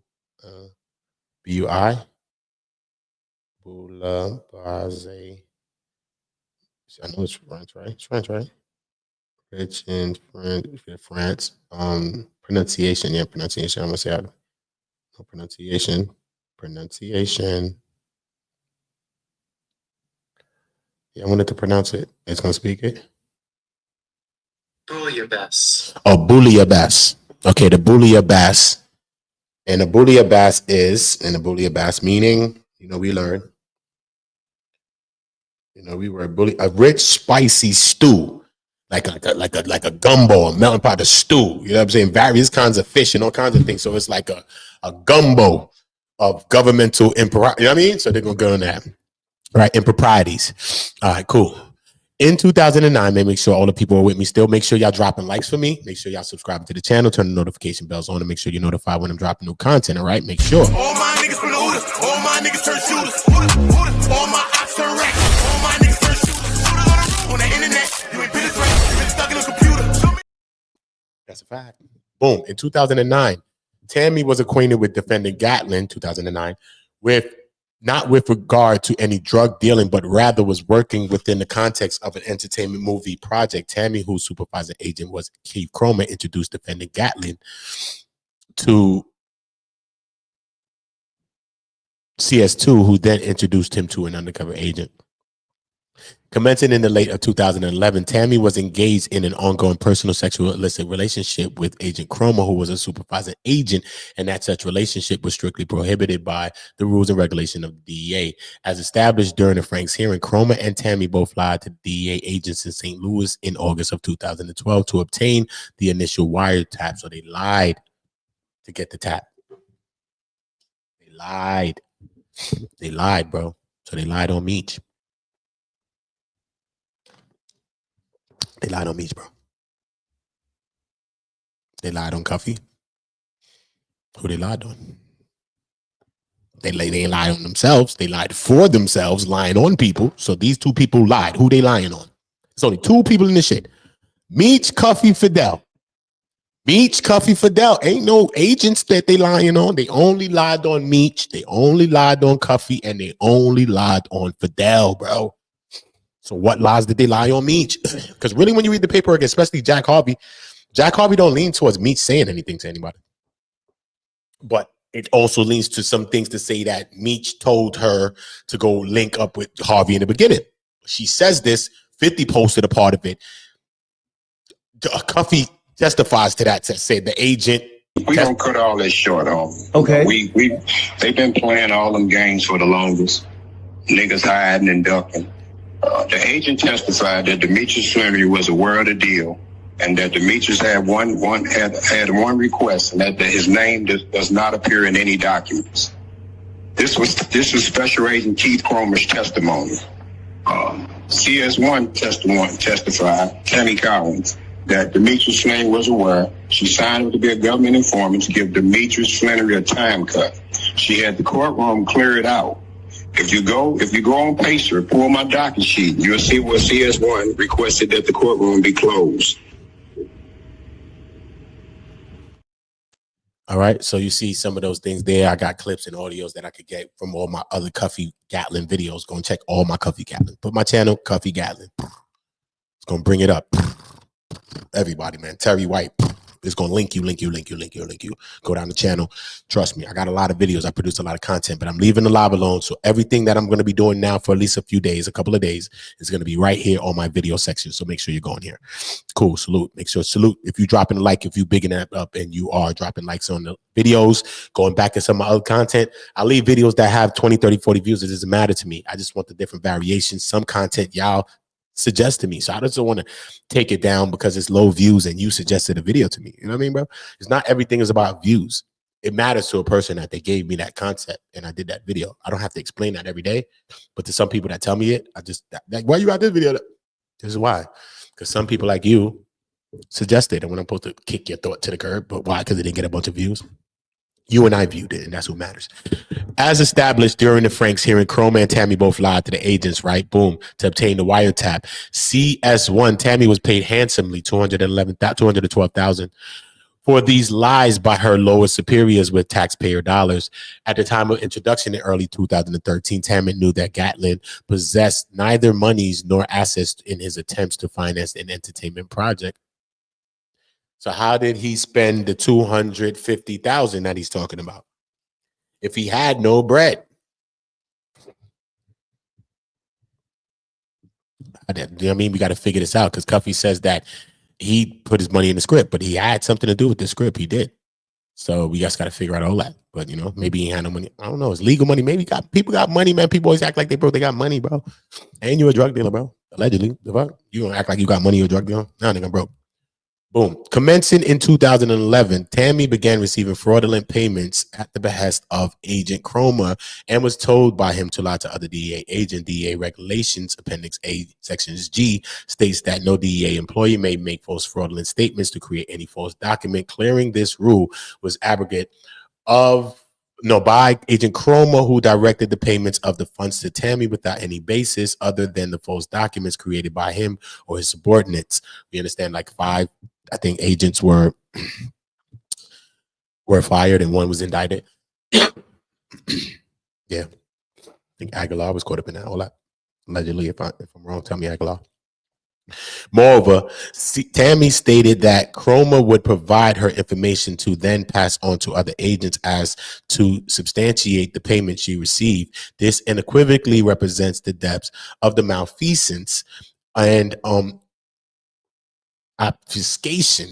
Boulabase. I know it's French, right? It's French, right? Rich in France. Pronunciation. Yeah, pronunciation. I'm gonna say pronunciation. Yeah, I wanted to pronounce it. It's gonna speak it. Bouillabaisse. Oh, bouillabaisse. Okay, the bouillabaisse. And the bouillabaisse meaning, we learned. We were a rich, spicy stew, like a gumbo, a melting pot of stew. You know what I'm saying? Various kinds of fish and all kinds of things. So it's like a gumbo of governmental impropriety. You know what I mean? So they're gonna go on that. Right, improprieties. All right, cool. In 2009, make sure all the people are with me still. Make sure y'all dropping likes for me. Make sure y'all subscribing to the channel. Turn the notification bells on and make sure you're notified when I'm dropping new content. All right, make sure. All my niggas from the Hooters. All my niggas turn shooters. All my ops turn racks. All my niggas turn shooters. On the internet, you ain't been a threat. You been stuck in a computer. That's a fact. Boom. In 2009, Tammy was acquainted with defendant Gatlin, 2009, not with regard to any drug dealing, but rather was working within the context of an entertainment movie project. Tammy, whose supervising agent was Keith Croma, introduced defendant Gatlin to CS2, who then introduced him to an undercover agent. Commencing in the late of 2011, Tammy was engaged in an ongoing personal sexual illicit relationship with Agent Croma, who was a supervising agent, and that such relationship was strictly prohibited by the rules and regulation of the DEA. As established during the Franks hearing, Croma and Tammy both lied to DEA agents in St. Louis in August of 2012 to obtain the initial wiretap. So they lied to get the tap. They lied. They lied, bro. So they lied on Meech. They lied on Meech, bro. They lied on Cuffy. Who they lied on? They ain't lied on themselves. They lied for themselves, lying on people. So these two people lied. Who they lying on? There's only two people in this shit. Meech, Cuffy, Fidel. Meech, Cuffy, Fidel. Ain't no agents that they lying on. They only lied on Meech. They only lied on Cuffy. And they only lied on Fidel, bro. So what lies did they lie on Meech? Because really, when you read the paperwork, especially Jack Harvey don't lean towards Meech saying anything to anybody. But it also leans to some things to say that Meech told her to go link up with Harvey in the beginning. She says this. 50 posted a part of it. Cuffy testifies to that. Said the agent. We don't cut all this short off. Okay. They've been playing all them games for the longest. Niggas hiding and ducking. The agent testified that Demetrius Flannery was aware of the deal, and that Demetrius had one request, and that his name does not appear in any documents. This was Special Agent Keith Croma's testimony. CS1 testified, Tammy Cowens, that Demetrius Flannery was aware. She signed up to be a government informant to give Demetrius Flannery a time cut. She had the courtroom clear it out. If you go on Pacer, pull my docket sheet, you'll see where CS1 requested that the courtroom be closed. All right, so you see some of those things there. I got clips and audios that I could get from all my other Cuffy Gatling videos. Go and check all my Cuffy Gatling. Put my channel, Cuffy Gatling. It's going to bring it up. Everybody, man. Terry White. It's going to link you. Go down the channel. Trust me, I got a lot of videos. I produce a lot of content, but I'm leaving the live alone. So everything that I'm going to be doing now for at least a couple of days, is going to be right here on my video section. So make sure you're going here. Cool. Salute. Make sure salute. If you're dropping a like, if you're bigging that up and you are dropping likes on the videos, going back to some of my other content, I leave videos that have 20, 30, 40 views. It doesn't matter to me. I just want the different variations. Some content y'all suggest to me. So I just don't want to take it down because it's low views and you suggested a video to me. You know what I mean, bro? It's not everything is about views. It matters to a person that they gave me that concept and I did that video. I don't have to explain that every day, but to some people that tell me it, I just, why you got this video? This is why. Because some people like you suggested, and when I'm supposed to kick your thought to the curb, but why? Because it didn't get a bunch of views. You and I viewed it, and that's what matters. As established during the Franks hearing, Croma and Tammy both lied to the agents, right? Boom, to obtain the wiretap. CS1, Tammy was paid handsomely, $212,000 for these lies by her lower superiors with taxpayer dollars. At the time of introduction in early 2013, Tammy knew that Gatlin possessed neither monies nor assets in his attempts to finance an entertainment project. So how did he spend the $250,000 that he's talking about if he had no bread? You know what I mean? We got to figure this out because Cuffy says that he put his money in the script, but he had something to do with the script. He did. So we just got to figure out all that. But, you know, maybe he had no money. I don't know. It's legal money. Maybe people got money, man. People always act like they broke. They got money, bro. And you a drug dealer, bro. Allegedly. The fuck? You don't act like you got money. You're a drug dealer. Nah, nigga, broke. Boom. Commencing in 2011, Tammy began receiving fraudulent payments at the behest of Agent Croma and was told by him to lie to other DEA agents. DEA regulations, Appendix A, Sections G, states that no DEA employee may make false fraudulent statements to create any false document. Clearing this rule was abrogate by Agent Croma, who directed the payments of the funds to Tammy without any basis other than the false documents created by him or his subordinates. We understand like 5, I think, agents were fired and one was indicted. Yeah. I think Aguilar was caught up in that. All that. Allegedly, if I'm wrong, tell me Aguilar. Moreover, Tammy stated that Croma would provide her information to then pass on to other agents as to substantiate the payment she received. This unequivocally represents the depths of the malfeasance and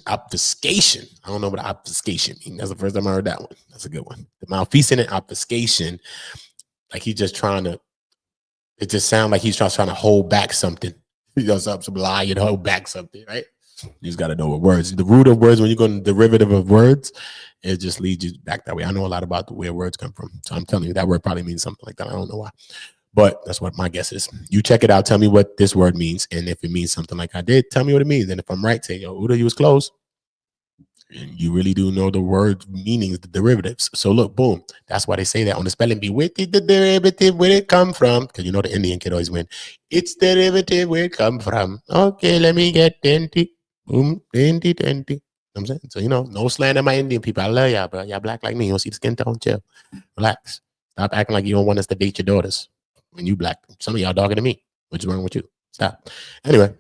obfuscation. I don't know what obfuscation means. That's the first time I heard that one. That's a good one. The malfeasance and obfuscation, like he's just trying to, it just sounds like he's trying to hold back something. You know, some lie and hold back something, right? You just got to know what words. The root of words, when you go to the derivative of words, it just leads you back that way. I know a lot about where words come from. So I'm telling you, that word probably means something like that. I don't know why. But that's what my guess is. You check it out. Tell me what this word means. And if it means something like I did, tell me what it means. And if I'm right, say, yo, Uda, you was close. And you really do know the word meanings, the derivatives. So look, boom. That's why they say that on the spelling bee. Where did the derivative, where it come from? Because you know the Indian kid always win. It's derivative, where it come from. Okay, let me get 20. Boom, 20. I'm saying? So, you know, no slander my Indian people. I love y'all, bro. Y'all black like me. You don't see the skin tone, chill. Relax. Stop acting like you don't want us to date your daughters when you black. Some of y'all darker than me. What's wrong with you? Stop. Anyway,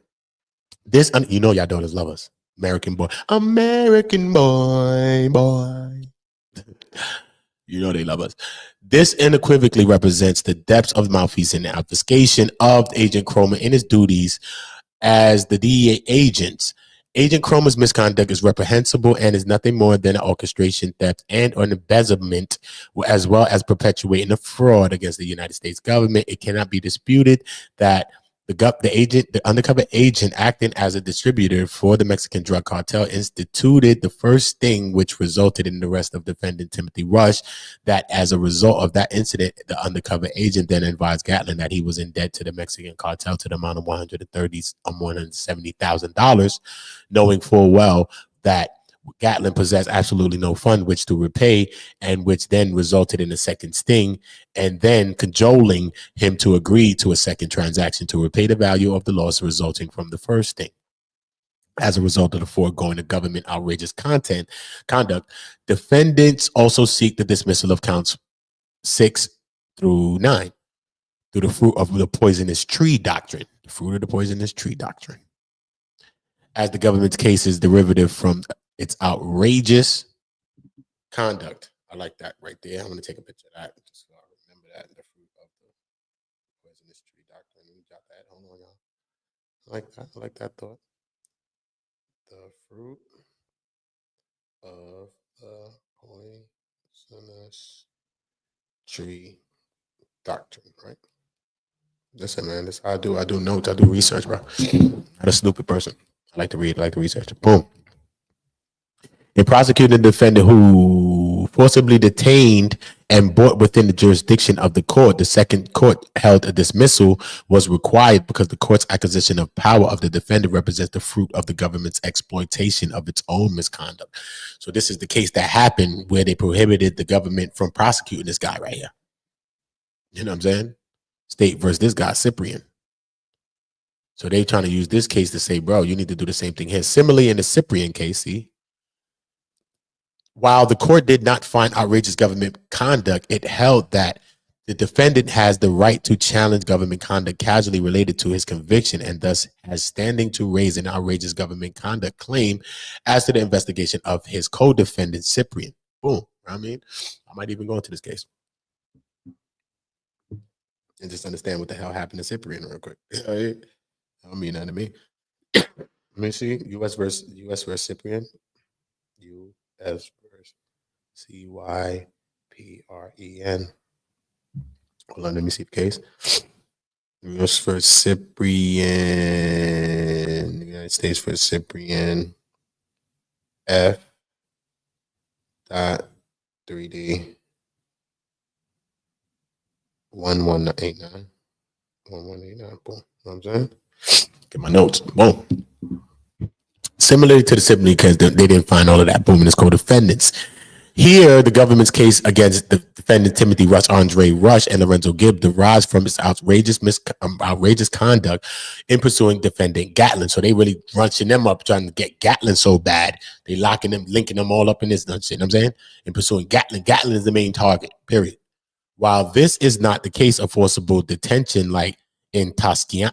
this, you know, y'all daughters love us. American boy. You know they love us. This unequivocally represents the depths of malfeasance and obfuscation of Agent Croma in his duties as the DEA agents. Agent Croma's misconduct is reprehensible and is nothing more than an orchestration, theft, and an embezzlement, as well as perpetuating a fraud against the United States government. It cannot be disputed that the undercover agent acting as a distributor for the Mexican drug cartel instituted the first sting, which resulted in the arrest of defendant Timothy Rush. That as a result of that incident, the undercover agent then advised Gatlin that he was in debt to the Mexican cartel to the amount of $170,000, knowing full well that Gatlin possessed absolutely no fund which to repay, and which then resulted in a second sting, and then cajoling him to agree to a second transaction to repay the value of the loss resulting from the first sting. As a result of the foregoing, the government outrageous conduct, defendants also seek the dismissal of counts 6 through 9 through the fruit of the poisonous tree doctrine. The fruit of the poisonous tree doctrine. As the government's case is derivative from its outrageous conduct. I like that right there. I'm going to take a picture of that. Just so I remember that. The fruit of the poisonous tree doctrine. Let me jot that. Hold on, y'all. I like that. I like that thought. The fruit of the poisonous tree doctrine, right? Listen, man, this I do notes, I do research, bro. Not a stupid person. I like to read, I like to research. Boom. In prosecuting the defendant who forcibly detained and brought within the jurisdiction of the court, the second court held a dismissal was required because the court's acquisition of power of the defendant represents the fruit of the government's exploitation of its own misconduct. So this is the case that happened where they prohibited the government from prosecuting this guy right here. You know what I'm saying? State versus this guy, Cyprian. So they trying to use this case to say, bro, you need to do the same thing here. Similarly, in the Cyprian case, see, while the court did not find outrageous government conduct, it held that the defendant has the right to challenge government conduct causally related to his conviction and thus has standing to raise an outrageous government conduct claim as to the investigation of his co-defendant, Cyprian. Boom. I mean, I might even go into this case and just understand what the hell happened to Cyprian real quick. I don't mean that to me. Let me see. U.S. versus Cyprian. U.S. versus Cyprian. Hold on, let me see the case. U.S. versus Cyprian. United States versus Cyprian. F. Dot 3D. 1189. 1189. Boom. You know what I'm saying? Get my notes. Boom. Similarly to the Cyprian case, they didn't find all of that. Boom. And it's co-defendants. Here, the government's case against the defendant Timothy Rush, Andre Rush, and Lorenzo Gibbs derives from its outrageous conduct in pursuing defendant Gatlin. So they really runching them up, trying to get Gatlin so bad. They locking them, linking them all up in this shit. You know what I'm saying? In pursuing Gatlin. Gatlin is the main target, period. While this is not the case of forcible detention like in Toscanino,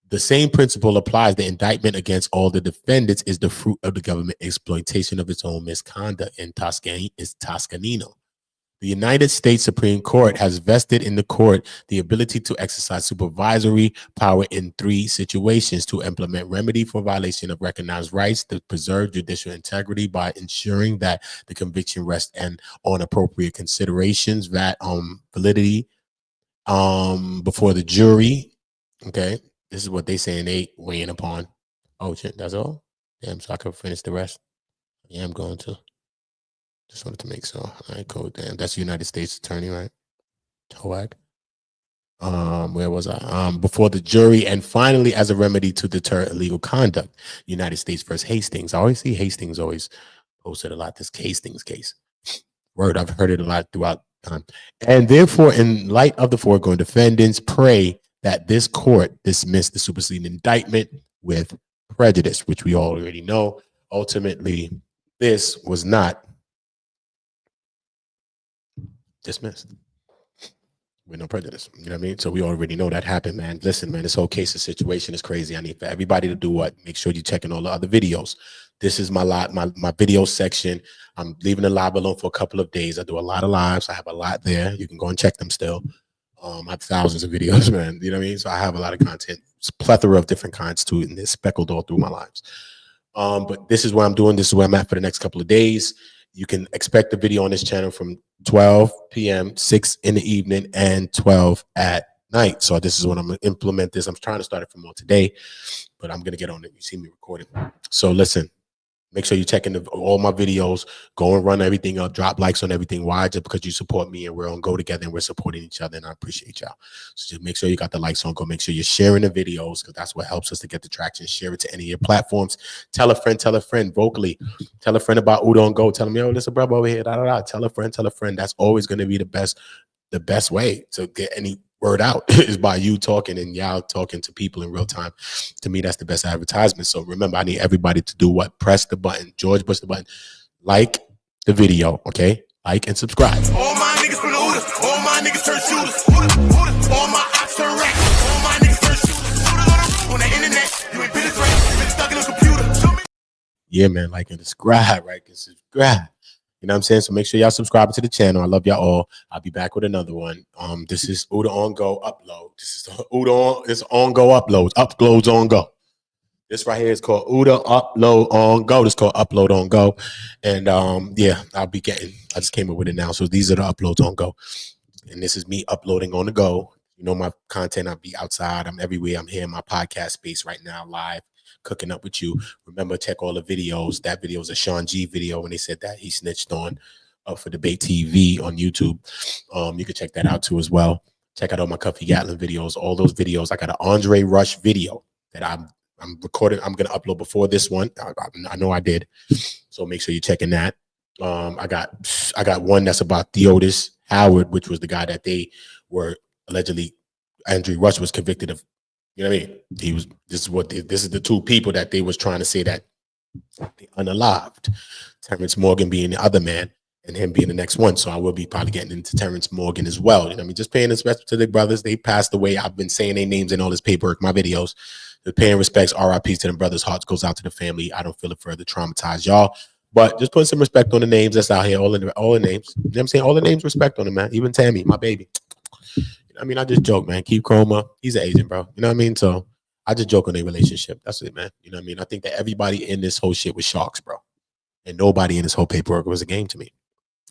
The same principle applies. The indictment against all the defendants is the fruit of the government exploitation of its own misconduct in Toscanino. The United States Supreme Court has vested in the court the ability to exercise supervisory power in 3 situations: to implement remedy for violation of recognized rights, to preserve judicial integrity by ensuring that the conviction rests on appropriate considerations, validity before the jury. Okay, this is what they saying they weighing upon. Oh shit, that's all. Damn, so I can finish the rest. Yeah, I'm going to. Just wanted to make sure. All right, cool. Damn, that's the United States Attorney, right? Toag. Where was I? Before the jury, and finally, as a remedy to deter illegal conduct, United States versus Hastings. I always see Hastings always posted a lot. This Hastings case. Word, I've heard it a lot throughout time. And therefore, in light of the foregoing, defendants pray that this court dismiss the superseding indictment with prejudice, which we already know. Ultimately, this was not dismissed with no prejudice. You know what I mean? So we already know that happened, man. Listen, man, this whole case of situation is crazy. I need for everybody to do what? Make sure you're checking all the other videos. This is my video section. I'm leaving the live alone for a couple of days. I do a lot of lives. I have a lot there. You can go and check them still. I have thousands of videos, man. You know what I mean? So I have a lot of content. It's a plethora of different kinds too, and it's speckled all through my lives. But this is what I'm doing. This is where I'm at for the next couple of days. You can expect the video on this channel from 12 p.m., 6 in the evening, and 12 at night. So this is when I'm going to implement this. I'm trying to start it from more today, but I'm going to get on it. You see me recording. So listen, make sure you're checking all my videos. Go and run everything up. Drop likes on everything. Why? Just because you support me, and we're on Go Together, and we're supporting each other, and I appreciate y'all. So just make sure you got the likes on. Go make sure you're sharing the videos, because that's what helps us to get the traction. Share it to any of your platforms. Tell a friend vocally. Tell a friend about Udo on Go. Tell them, yo, listen, brother, over here. Da, da, da. Tell a friend. That's always going to be the best way to get any word out is by you talking and y'all talking to people in real time. To me, that's the best advertisement. So remember, I need everybody to do what? Press the button. George, push the button. Like the video, okay? Like and subscribe. All my niggas from the Uda. All my niggas turn shooters. Uda. All my ops turn racks. All my niggas turn shooters. On the internet, you ain't been this right. You been stuck in a computer. Yeah, man, like and subscribe, right? And subscribe. You know what I'm saying? So make sure y'all subscribe to the channel. I love y'all all. I'll be back with another one. This is Uda on Go upload. This is Uda on. It's on Go uploads. Uploads on Go. This right here is called Uda Upload on Go. This is called Upload on Go. And yeah, I just came up with it now. So these are the uploads on Go. And this is me uploading on the go. You know my content. I'll be outside. I'm everywhere. I'm here in my podcast space right now, live, cooking up with you. Remember, check all the videos. That video is a Sean G video when they said that he snitched on for Debate TV on YouTube. You can check that out too as well. Check out all my Cuffy Gatling videos. All those videos. I got an Andre Rush video that I'm recording. I'm gonna upload before this one. I know I did. So make sure you're checking that. I got one that's about Theodis Howard, which was the guy that they were allegedly Andre Rush was convicted of. You know what I mean? This is the 2 people that they was trying to say that they unalived. Terrence Morgan being the other man, and him being the next one. So I will be probably getting into Terrence Morgan as well. You know what I mean? Just paying respect to the brothers. They passed away. I've been saying their names in all this paperwork, my videos. Just paying respects, RIPs to them brothers. Hearts goes out to the family. I don't feel it further traumatize y'all. But just putting some respect on the names that's out here. All the names. You know what I'm saying? All the names, respect on them, man. Even Tammy, my baby. I mean, I just joke, man. Keith Croma, he's an agent, bro. You know what I mean? So I just joke on their relationship. That's it, man. You know what I mean? I think that everybody in this whole shit was sharks, bro. And nobody in this whole paperwork was a game to me.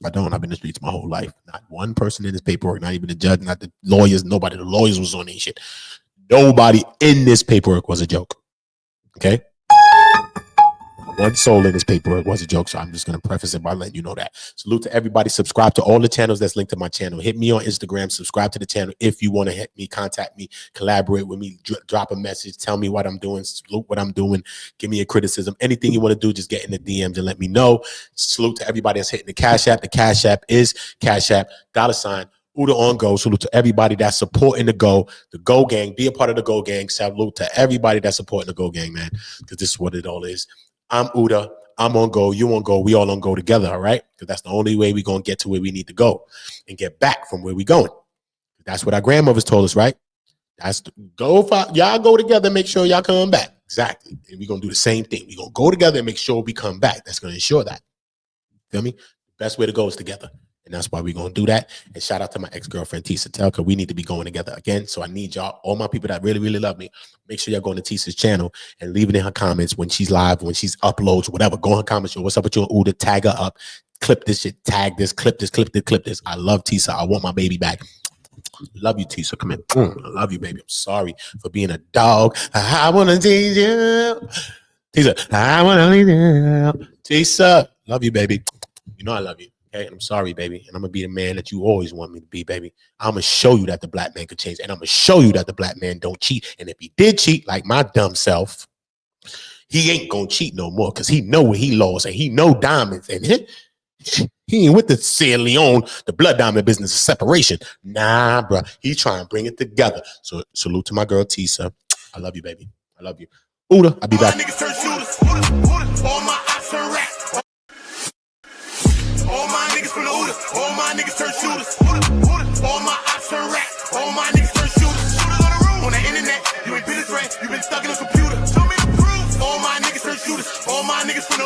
I've been in the streets my whole life. Not one person in this paperwork, not even the judge, not the lawyers, nobody. The lawyers was on that shit. Nobody in this paperwork was a joke. Okay? One soul in this paperwork was a joke, so I'm just going to preface it by letting you know that. Salute to everybody. Subscribe to all the channels that's linked to my channel. Hit me on Instagram. Subscribe to the channel if you want to hit me, contact me, collaborate with me, drop a message, tell me what I'm doing, salute what I'm doing, give me a criticism. Anything you want to do, just get in the DMs and let me know. Salute to everybody that's hitting the Cash App. The Cash App is Cash App, $, Uda on Go. Salute to everybody that's supporting the Go Gang. Be a part of the Go Gang. Salute to everybody that's supporting the Go Gang, man, because this is what it all is. I'm Uda. I'm on Go. You on Go. We all on Go together, all right? Because that's the only way we're going to get to where we need to go and get back from where we're going. That's what our grandmothers told us, right? Y'all go together and make sure y'all come back. Exactly. And we're going to do the same thing. We're going to go together and make sure we come back. That's going to ensure that. Feel me? The best way to go is together. And that's why we're going to do that. And shout out to my ex-girlfriend, Tisa Telka. We need to be going together again. So I need y'all, all my people that really, really love me, make sure y'all go to Tisa's channel and leave it in her comments when she's live, when she's uploads, whatever. Go in her comments. What's up with you and Uda? Tag her up. Clip this shit. Tag this. Clip this. Clip this. Clip this. I love Tisa. I want my baby back. Love you, Tisa. Come in. I love you, baby. I'm sorry for being a dog. I want to tease you. Tisa, I want to leave you. Tisa, love you, baby. You know I love you. Okay, and I'm sorry, baby. And I'm going to be the man that you always want me to be, baby. I'm going to show you that the black man could change. And I'm going to show you that the black man don't cheat. And if he did cheat, like my dumb self, he ain't going to cheat no more because he know what he lost and he know diamonds. And he ain't with the Sierra Leone, the blood diamond business of separation. Nah, bro. He trying to bring it together. So salute to my girl, Tisa. I love you, baby. I love you. Uda, I'll be back. All my niggas turn shooters. All my ops turn rats. All my niggas from the Uda. All my niggas turn shooters. All my ops turn rats. All my niggas turn shooters. Shooters on the road. On the internet, you ain't been this right. You been stuck in a computer. Show me the proof. All my niggas turn shooters. All my niggas from the